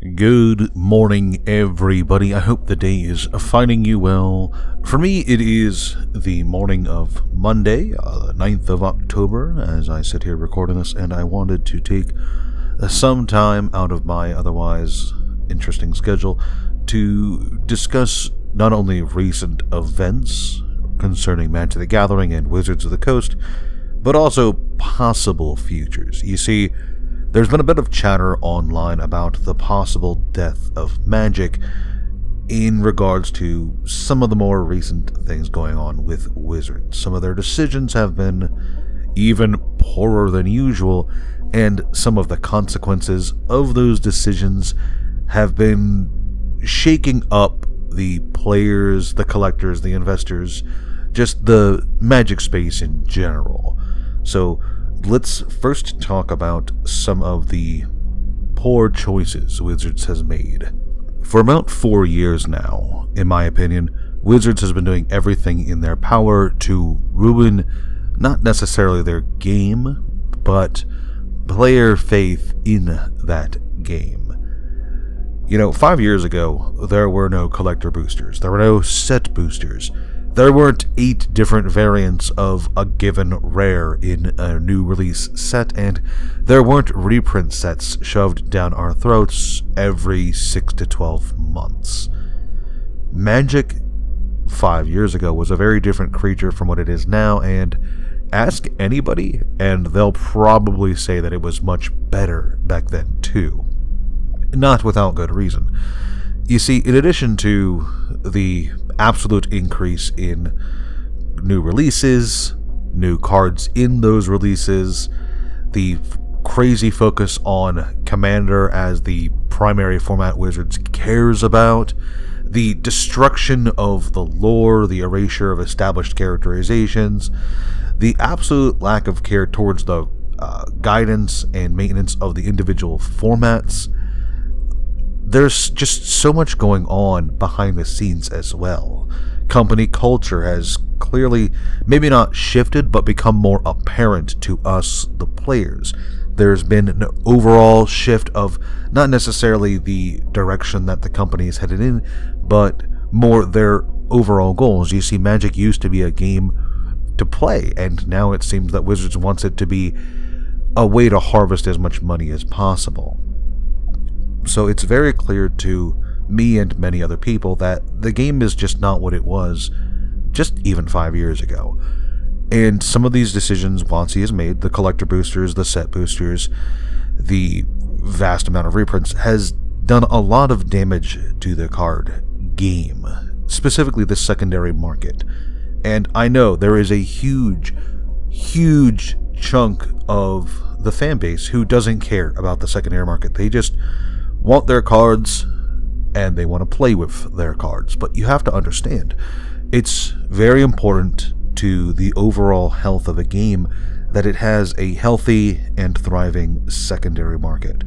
Good morning, everybody. I hope the day is finding you well. For me, it is the morning of Monday, the 9th of October, as I sit here recording this, and I wanted to take some time out of my otherwise interesting schedule to discuss not only recent events concerning Magic the Gathering and Wizards of the Coast, but also possible futures. You see, there's been a bit of chatter online about the possible death of Magic in regards to some of the more recent things going on with Wizards. Some of their decisions have been even poorer than usual, and some of the consequences of those decisions have been shaking up the players, the collectors, the investors, just the Magic space in general. So let's first talk about some of the poor choices Wizards has made. For about 4 years now, in my opinion, Wizards has been doing everything in their power to ruin not necessarily their game, but player faith in that game. 5 years ago, there were no collector boosters, there were no set boosters. There weren't 8 different variants of a given rare in a new release set, and there weren't reprint sets shoved down our throats every 6 to 12 months. Magic 5 years ago was a very different creature from what it is now, and ask anybody, and they'll probably say that it was much better back then too. Not without good reason. You see, in addition to the absolute increase in new releases, new cards in those releases, the crazy focus on Commander as the primary format Wizards cares about, the destruction of the lore, the erasure of established characterizations, the absolute lack of care towards the guidance and maintenance of the individual formats. There's just so much going on behind the scenes as well. Company culture has clearly, maybe not shifted, but become more apparent to us, the players. There's been an overall shift of not necessarily the direction that the company is headed in, but more their overall goals. You see, Magic used to be a game to play, and now it seems that Wizards wants it to be a way to harvest as much money as possible. So it's very clear to me and many other people that the game is just not what it was just even 5 years ago. And some of these decisions WotC has made, the collector boosters, the set boosters, the vast amount of reprints, has done a lot of damage to the card game, specifically the secondary market. And I know there is a huge chunk of the fan base who doesn't care about the secondary market. They just want their cards, and they want to play with their cards. But you have to understand, it's very important to the overall health of a game that it has a healthy and thriving secondary market.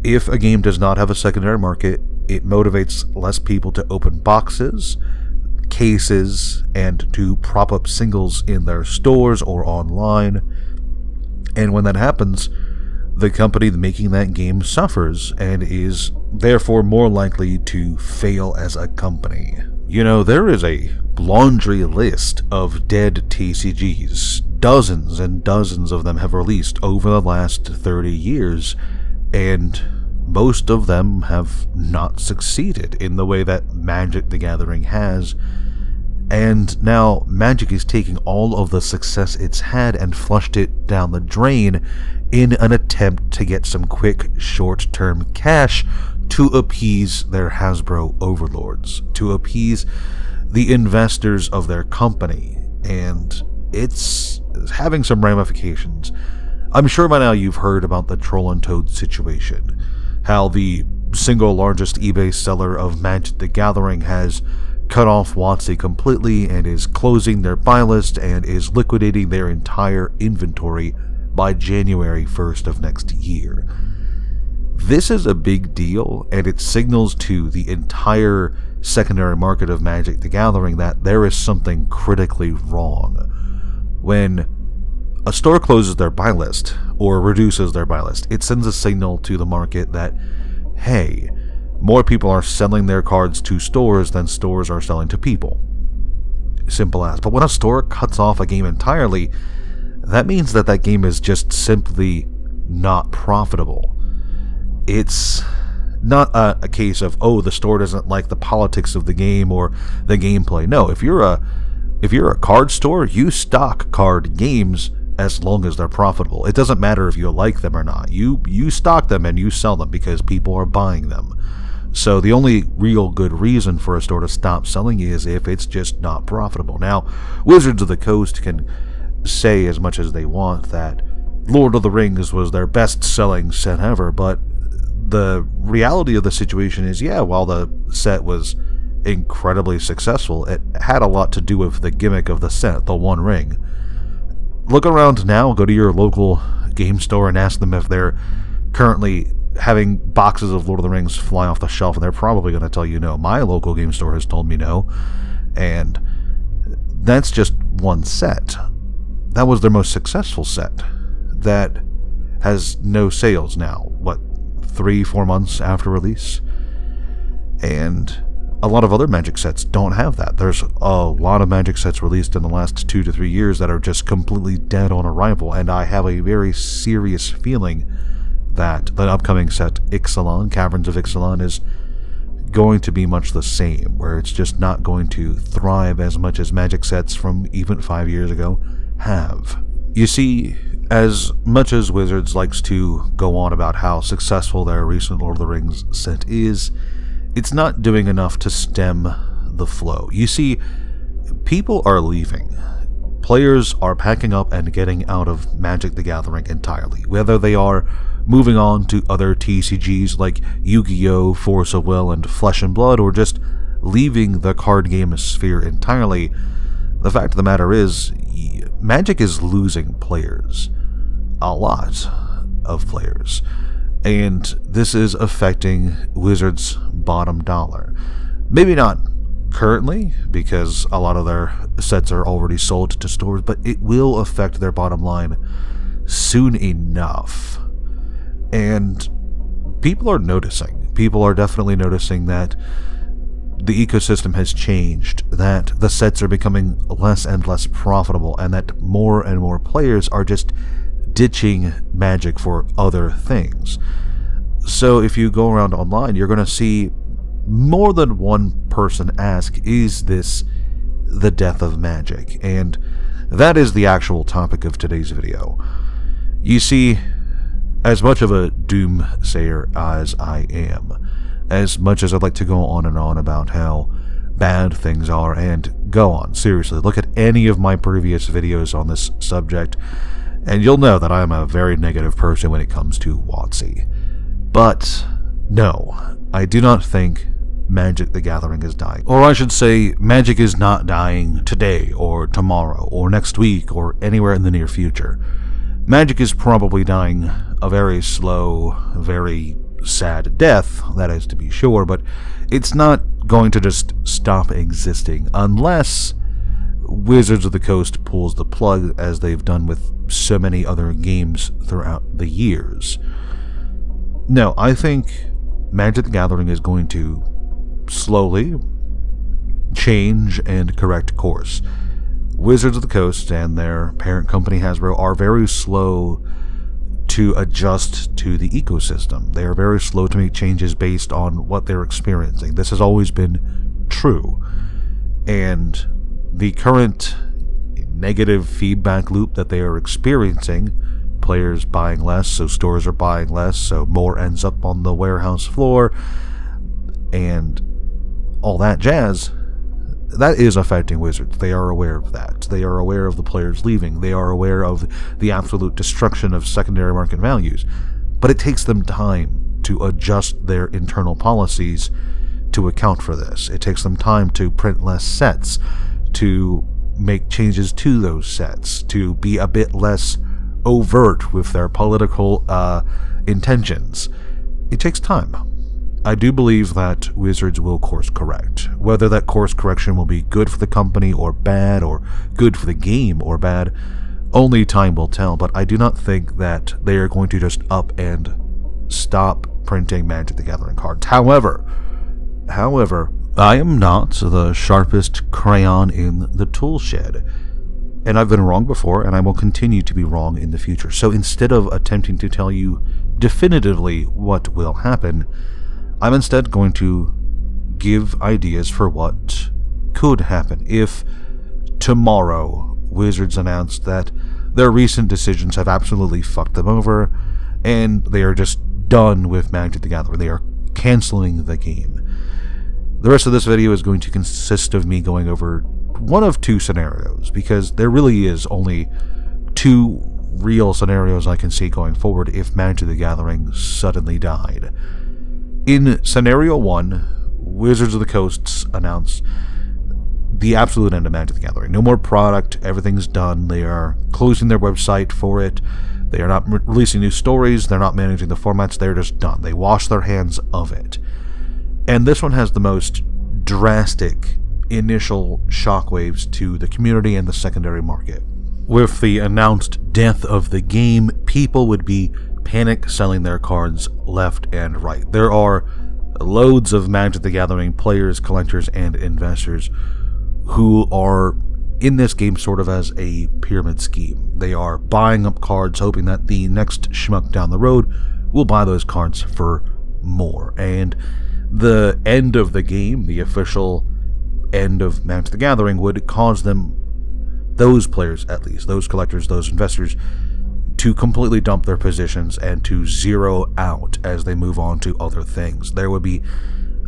If a game does not have a secondary market, it motivates less people to open boxes, cases, and to prop up singles in their stores or online. And when that happens, the company making that game suffers and is therefore more likely to fail as a company. There is a laundry list of dead TCGs. Dozens and dozens of them have released over the last 30 years, and most of them have not succeeded in the way that Magic the Gathering has. And now Magic is taking all of the success it's had and flushed it down the drain in an attempt to get some quick, short-term cash to appease their Hasbro overlords, to appease the investors of their company. And it's having some ramifications. I'm sure by now you've heard about the Troll and Toad situation, how the single largest eBay seller of Magic the Gathering has cut off WotC completely and is closing their buy list and is liquidating their entire inventory by January 1st of next year. This is a big deal, and it signals to the entire secondary market of Magic the Gathering that there is something critically wrong. When a store closes their buy list or reduces their buy list, it sends a signal to the market that, hey, more people are selling their cards to stores than stores are selling to people. Simple as. But when a store cuts off a game entirely, that means that that game is just simply not profitable. It's not a case of, oh, the store doesn't like the politics of the game or the gameplay. No, if you're a card store, you stock card games as long as they're profitable. It doesn't matter if you like them or not. You stock them and you sell them because people are buying them. So the only real good reason for a store to stop selling is if it's just not profitable. Now, Wizards of the Coast can say as much as they want that Lord of the Rings was their best-selling set ever, but the reality of the situation is, yeah, while the set was incredibly successful, it had a lot to do with the gimmick of the set, the One Ring. Look around now, go to your local game store and ask them if they're currently having boxes of Lord of the Rings fly off the shelf, and they're probably going to tell you no. My local game store has told me no, and that's just one set. That was their most successful set. That has no sales now. 3-4 months after release? And a lot of other Magic sets don't have that. There's a lot of Magic sets released in the last 2 to 3 years that are just completely dead on arrival, and I have a very serious feeling that the upcoming set, Ixalan, Caverns of Ixalan, is going to be much the same, where it's just not going to thrive as much as Magic sets from even 5 years ago have. You see, as much as Wizards likes to go on about how successful their recent Lord of the Rings set is, it's not doing enough to stem the flow. You see, people are leaving. Players are packing up and getting out of Magic the Gathering entirely, whether they are moving on to other TCGs like Yu-Gi-Oh!, Force of Will, and Flesh and Blood, or just leaving the card game sphere entirely. The fact of the matter is, Magic is losing players. A lot of players. And this is affecting Wizards' bottom dollar. Maybe not currently, because a lot of their sets are already sold to stores, but it will affect their bottom line soon enough. And people are noticing. People are definitely noticing that the ecosystem has changed, that the sets are becoming less and less profitable, and that more and more players are just ditching Magic for other things. So if you go around online, you're going to see more than one person ask, is this the death of Magic? And that is the actual topic of today's video. You see, as much of a doomsayer as I am, as much as I'd like to go on and on about how bad things are, and go on, seriously, look at any of my previous videos on this subject, and you'll know that I'm a very negative person when it comes to WotC. But no, I do not think Magic the Gathering is dying. Or I should say, Magic is not dying today, or tomorrow, or next week, or anywhere in the near future. Magic is probably dying a very slow, very sad death, that is to be sure, but it's not going to just stop existing unless Wizards of the Coast pulls the plug, as they've done with so many other games throughout the years. No, I think Magic the Gathering is going to slowly change and correct course. Wizards of the Coast and their parent company Hasbro are very slow to adjust to the ecosystem. They are very slow to make changes based on what they're experiencing. This has always been true. And the current negative feedback loop that they are experiencing, players buying less, so stores are buying less, so more ends up on the warehouse floor, and all that jazz, that is affecting Wizards. They are aware of that. They are aware of the players leaving. They are aware of the absolute destruction of secondary market values. But it takes them time to adjust their internal policies to account for this. It takes them time to print less sets, to make changes to those sets, to be a bit less overt with their political intentions. It takes time. I do believe that Wizards will course correct. Whether that course correction will be good for the company or bad, or good for the game or bad, only time will tell, but I do not think that they are going to just up and stop printing Magic the Gathering cards. However, I am not the sharpest crayon in the tool shed. And I've been wrong before, and I will continue to be wrong in the future. So instead of attempting to tell you definitively what will happen, I'm instead going to give ideas for what could happen if tomorrow Wizards announced that their recent decisions have absolutely fucked them over, and they are just done with Magic the Gathering. They are canceling the game. The rest of this video is going to consist of me going over one of two scenarios, because there really is only two real scenarios I can see going forward if Magic the Gathering suddenly died. In scenario 1, Wizards of the Coast announced the absolute end of Magic the Gathering. No more product, everything's done. They are closing their website for it. They are not releasing new stories, they're not managing the formats, they're just done. They wash their hands of it. And this one has the most drastic initial shockwaves to the community and the secondary market. With the announced death of the game, people would be panic selling their cards left and right. There are loads of Magic the Gathering players, collectors, and investors who are in this game sort of as a pyramid scheme. They are buying up cards hoping that the next schmuck down the road will buy those cards for more. And the end of the game, the official end of Magic the Gathering, would cause them, those players at least, those collectors, those investors, to completely dump their positions and to zero out as they move on to other things. There would be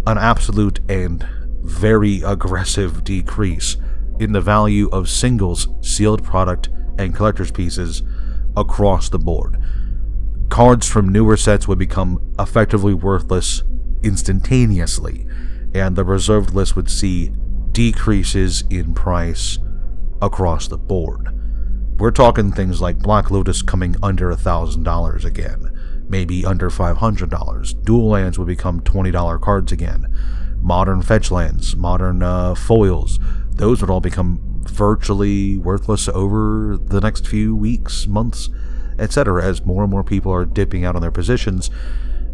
an absolute and very aggressive decrease in the value of singles, sealed product, and collector's pieces across the board. Cards from newer sets would become effectively worthless instantaneously, and the reserved list would see decreases in price across the board. We're talking things like Black Lotus coming under $1,000 again, maybe under $500. Dual lands would become $20 cards again. Modern fetch lands, modern foils, those would all become virtually worthless over the next few weeks, months, etc., as more and more people are dipping out on their positions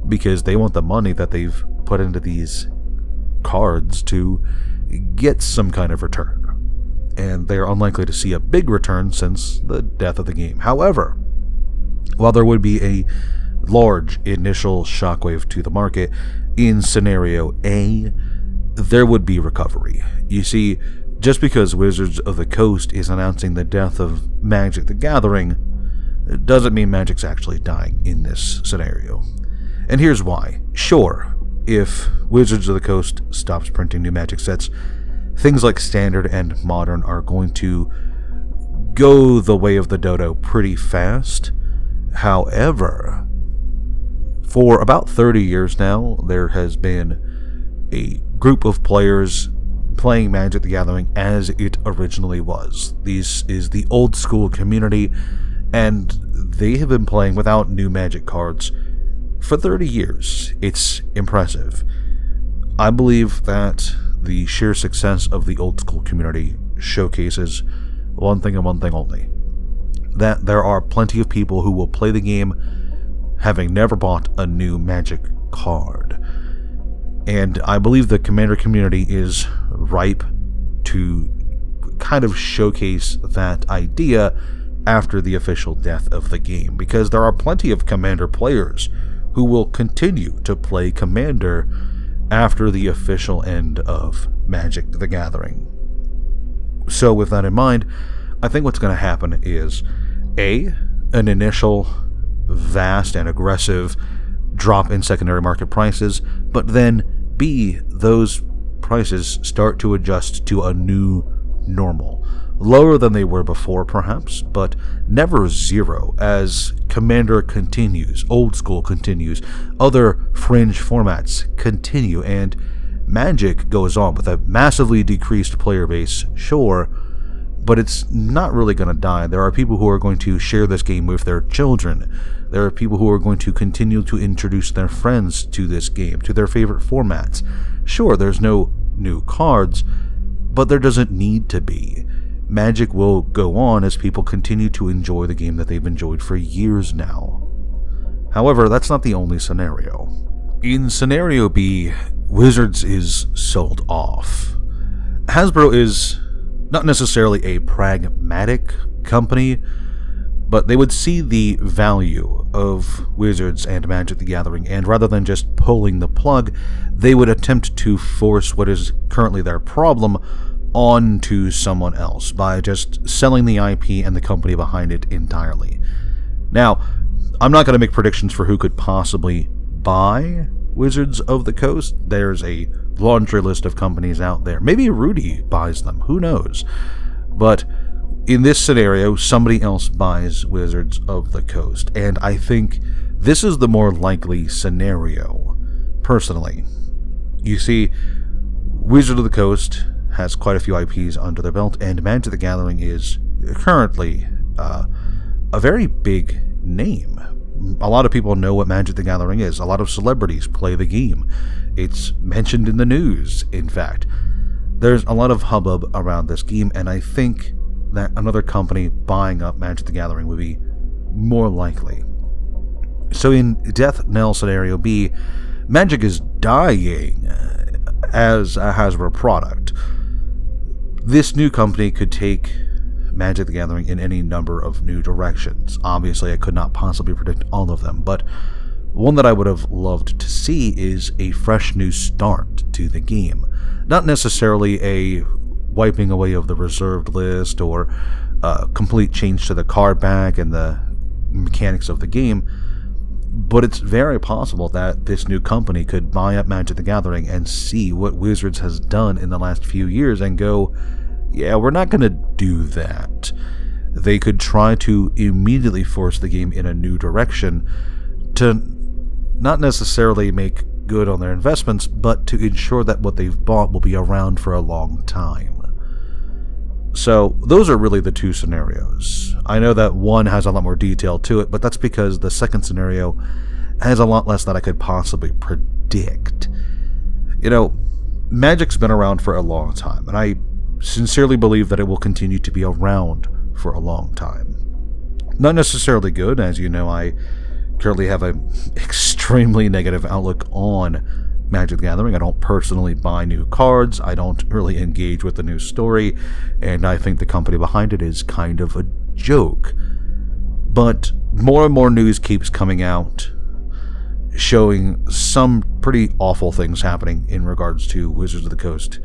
because they want the money that they've put into these cards to get some kind of return. And they are unlikely to see a big return since the death of the game. However, while there would be a large initial shockwave to the market, in scenario A, there would be recovery. You see, just because Wizards of the Coast is announcing the death of Magic the Gathering, it doesn't mean Magic's actually dying in this scenario. And here's why. Sure, if Wizards of the Coast stops printing new Magic sets, things like Standard and Modern are going to go the way of the dodo pretty fast. However, for about 30 years now, there has been a group of players playing Magic the Gathering as it originally was. This is the old school community, and they have been playing without new Magic cards for 30 years. It's impressive. I believe that the sheer success of the old school community showcases one thing and one thing only: that there are plenty of people who will play the game having never bought a new Magic card. And I believe the Commander community is ripe to kind of showcase that idea after the official death of the game, because there are plenty of Commander players who will continue to play Commander after the official end of Magic the Gathering. So with that in mind, I think what's going to happen is an initial vast and aggressive drop in secondary market prices, but then B, those prices start to adjust to a new normal. Lower than they were before, perhaps, but never zero, as Commander continues, Old School continues, other fringe formats continue, and Magic goes on with a massively decreased player base, sure, but it's not really going to die. There are people who are going to share this game with their children. There are people who are going to continue to introduce their friends to this game, to their favorite formats. Sure, there's no new cards, but there doesn't need to be. Magic will go on as people continue to enjoy the game that they've enjoyed for years now. However, that's not the only scenario. In scenario B, Wizards is sold off. Hasbro is not necessarily a pragmatic company, but they would see the value of Wizards and Magic the Gathering, and rather than just pulling the plug, they would attempt to force what is currently their problem onto someone else by just selling the IP and the company behind it entirely. Now, I'm not going to make predictions for who could possibly buy Wizards of the Coast. There's a laundry list of companies out there. Maybe Rudy buys them, who knows? But in this scenario, somebody else buys Wizards of the Coast, and I think this is the more likely scenario, personally. You see, Wizards of the Coast has quite a few IPs under their belt, and Magic the Gathering is currently a very big name. A lot of people know what Magic the Gathering is. A lot of celebrities play the game. It's mentioned in the news, in fact. There's a lot of hubbub around this game, and I think that another company buying up Magic the Gathering would be more likely. So in Death Knell Scenario B, Magic is dying as a Hasbro product. This new company could take Magic the Gathering in any number of new directions. Obviously, I could not possibly predict all of them, but one that I would have loved to see is a fresh new start to the game. Not necessarily a wiping away of the reserved list or a complete change to the card back and the mechanics of the game, but it's very possible that this new company could buy up Magic the Gathering and see what Wizards has done in the last few years and go, yeah, we're not going to do that. They could try to immediately force the game in a new direction to not necessarily make good on their investments, but to ensure that what they've bought will be around for a long time. So those are really the two scenarios. I know that one has a lot more detail to it, but that's because the second scenario has a lot less that I could possibly predict. You know, Magic's been around for a long time, and I sincerely believe that it will continue to be around for a long time. Not necessarily good, as you know, I currently have an extremely negative outlook on Magic the Gathering. I don't personally buy new cards, I don't really engage with the new story, and I think the company behind it is kind of a joke. But more and more news keeps coming out showing some pretty awful things happening in regards to Wizards of the Coast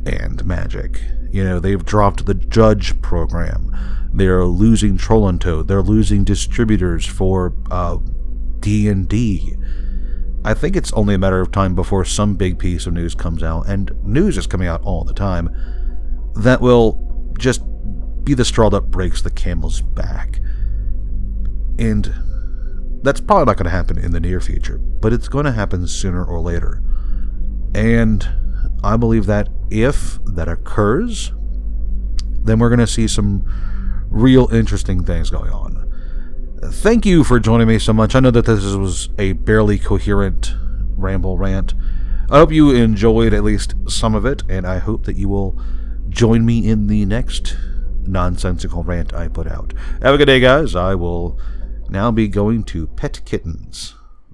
and Magic. You know, they've dropped the Judge program. They're losing Troll and Toad. They're losing distributors for D&D. I think it's only a matter of time before some big piece of news comes out, and news is coming out all the time, that will just be the straw that breaks the camel's back. And that's probably not going to happen in the near future, but it's going to happen sooner or later. And I believe that if that occurs, then we're going to see some real interesting things going on. Thank you for joining me so much. I know that this was a barely coherent ramble rant. I hope you enjoyed at least some of it, and I hope that you will join me in the next nonsensical rant I put out. Have a good day, guys. I will now be going to pet kittens.